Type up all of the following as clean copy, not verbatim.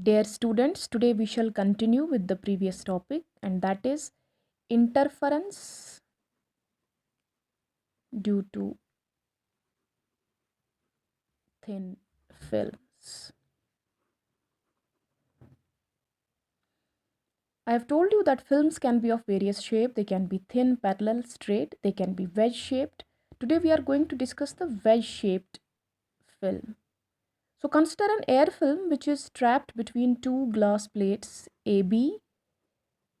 Dear students, today we shall continue with the previous topic, and that is interference due to thin films. I have told you that films can be of various shape. They can be thin, parallel, straight. They can be wedge shaped. Today we are going to discuss the wedge shaped film. So consider an air film which is trapped between two glass plates AB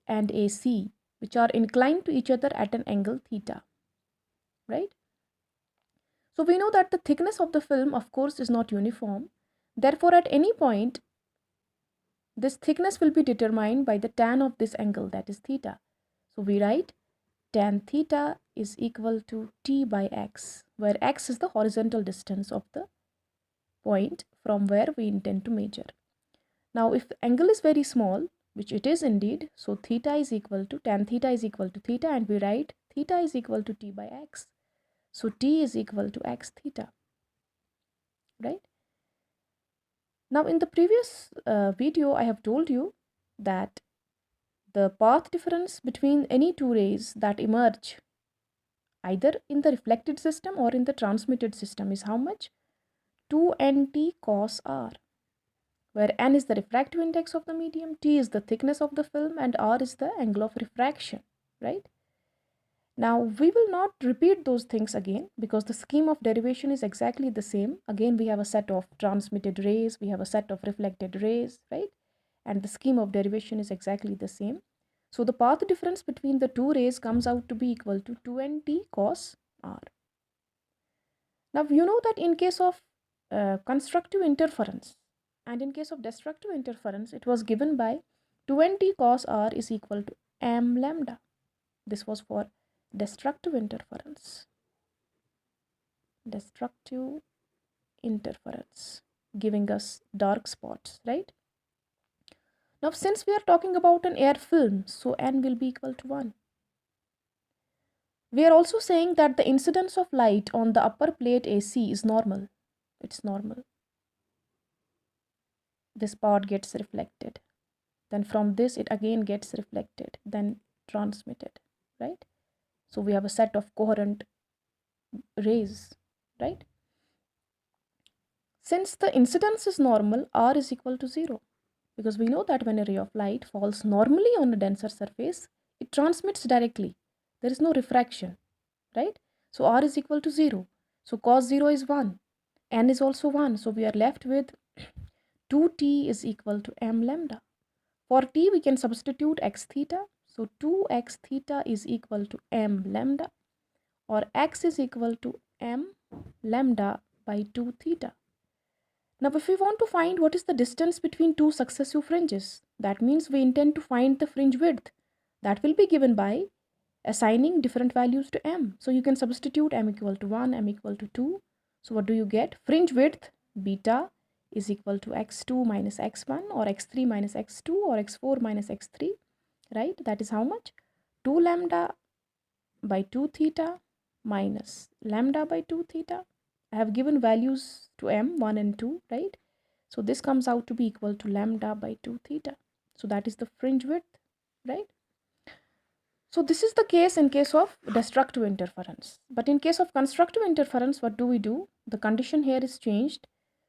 and AC, which are inclined to each other at an angle theta, right? So we know that the thickness of the film, of course, is not uniform. Therefore, at any point, this thickness will be determined by the tan of this angle, that is theta. So we write tan theta is equal to t by x, where x is the horizontal distance of the point from where we intend to measure. Now, if the angle is very small, which it is indeed, so theta is equal to tan theta is equal to theta, and we write theta is equal to t by x. So t is equal to x theta, right? Now in the previous video, I have told you that the path difference between any two rays that emerge either in the reflected system or in the transmitted system is how much? 2nt cos r, where n is the refractive index of the medium, t is the thickness of the film, and r is the angle of refraction, right? Now we will not repeat those things again because the scheme of derivation is exactly the same. Again, we have a set of transmitted rays, we have a set of reflected rays, right? And the scheme of derivation is exactly the same. So the path difference between the two rays comes out to be equal to 2nt cos r. Now you know that in case of constructive interference and in case of destructive interference, it was given by 2nt cos r is equal to m lambda. This was for destructive interference. Destructive interference giving us dark spots, right? Now since we are talking about an air film, so n will be equal to 1. We are also saying that the incidence of light on the upper plate AC is normal. It's normal. This part gets reflected. Then from this it again gets reflected, then transmitted, right? So we have a set of coherent rays, right? Since the incidence is normal, r is equal to 0, because we know that when a ray of light falls normally on a denser surface, it transmits directly. There is no refraction, right? So r is equal to 0. So cos 0 is 1. N is also 1. So we are left with 2t is equal to m lambda. For t, we can substitute x theta. So 2x theta is equal to m lambda, or x is equal to m lambda by 2 theta. Now, if we want to find what is the distance between two successive fringes, that means we intend to find the fringe width. That will be given by assigning different values to m. So you can substitute m equal to 1, m equal to 2. So what do you get? Fringe width beta is equal to x2 minus x1, or x3 minus x2, or x4 minus x3, right? That is how much? 2 lambda by 2 theta minus lambda by 2 theta. I have given values to m, 1 and 2, right? So this comes out to be equal to lambda by 2 theta. So that is the fringe width, right? So this is the case in case of destructive interference. But in case of constructive interference, what do we do? The condition here is changed.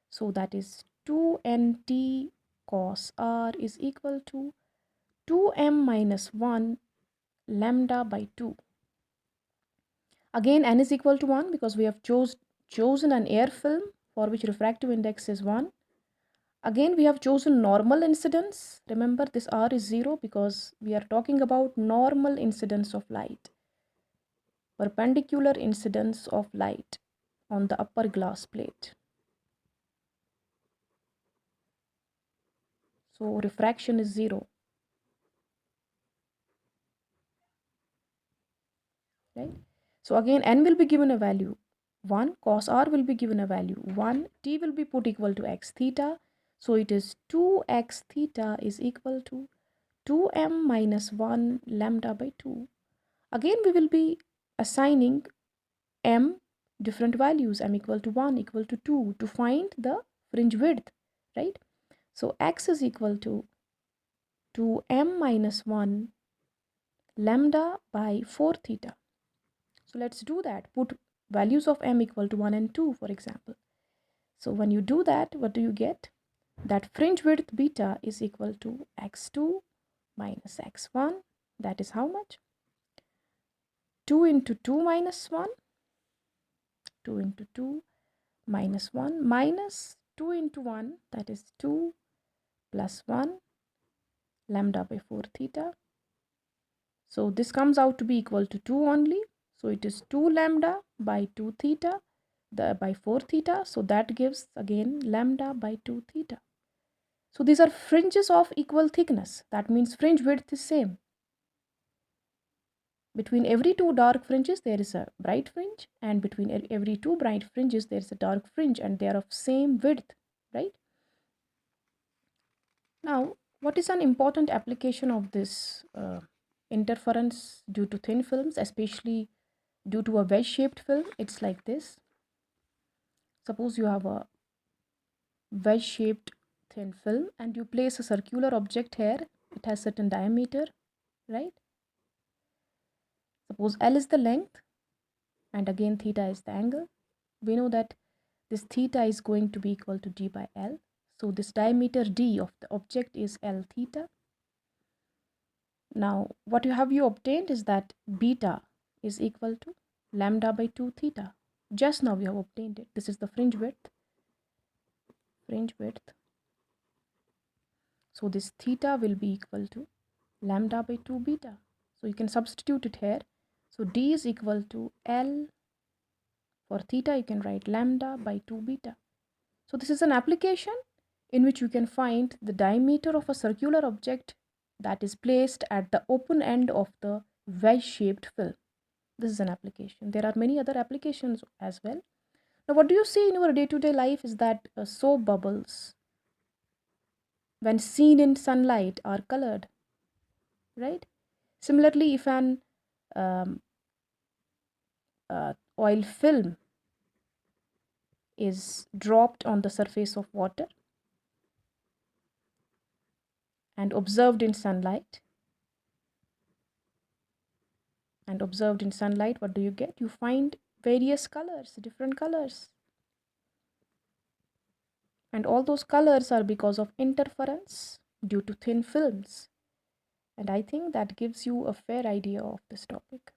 So that is 2nt cos r is equal to 2m minus 1 lambda by 2. Again, n is equal to 1 because we have chosen an air film for which refractive index is 1. Again, we have chosen normal incidence. Remember, this r is 0 because we are talking about normal incidence of light. Perpendicular incidence of light on the upper glass plate. So refraction is 0. Right? So again, n will be given a value 1, cos r will be given a value 1, t will be put equal to x theta. So it is 2x theta is equal to 2m minus 1 lambda by 2. Again, we will be assigning m different values, m equal to 1, equal to 2, to find the fringe width, right? So x is equal to 2m minus 1 lambda by 4 theta. So let's do that. Put values of m equal to 1 and 2, for example. So when you do that, what do you get? That fringe width beta is equal to x2 minus x1. That is how much? 2 into 2 minus 1. 2 into 2 minus 1 minus 2 into 1, that is 2 plus 1 lambda by 4 theta. So this comes out to be equal to 2 only. So it is 2 lambda by 2 theta by 4 theta. So that gives again lambda by 2 theta. So these are fringes of equal thickness. That means fringe width is same. Between every two dark fringes there is a bright fringe, and between every two bright fringes there is a dark fringe, and they are of same width, right? Now, what is an important application of this interference due to thin films, especially due to a wedge-shaped film? It's like this. Suppose you have a wedge-shaped thin film and you place a circular object here. It has certain diameter, right? Suppose L is the length and again theta is the angle. We know that this theta is going to be equal to d by L. So this diameter d of the object is L theta. Now what you obtained is that beta is equal to lambda by 2 theta. Just now we have obtained it. This is the fringe width. So this theta will be equal to lambda by 2 beta. So you can substitute it here. So d is equal to L. For theta, you can write lambda by 2 beta. So this is an application in which you can find the diameter of a circular object that is placed at the open end of the wedge-shaped film. This is an application. There are many other applications as well. Now, what do you see in your day-to-day life is that soap bubbles, when seen in sunlight, are colored, right? Similarly, if an oil film is dropped on the surface of water and observed in sunlight, what do you get? You find various colors, different colors. And all those colors are because of interference due to thin films. And I think that gives you a fair idea of this topic.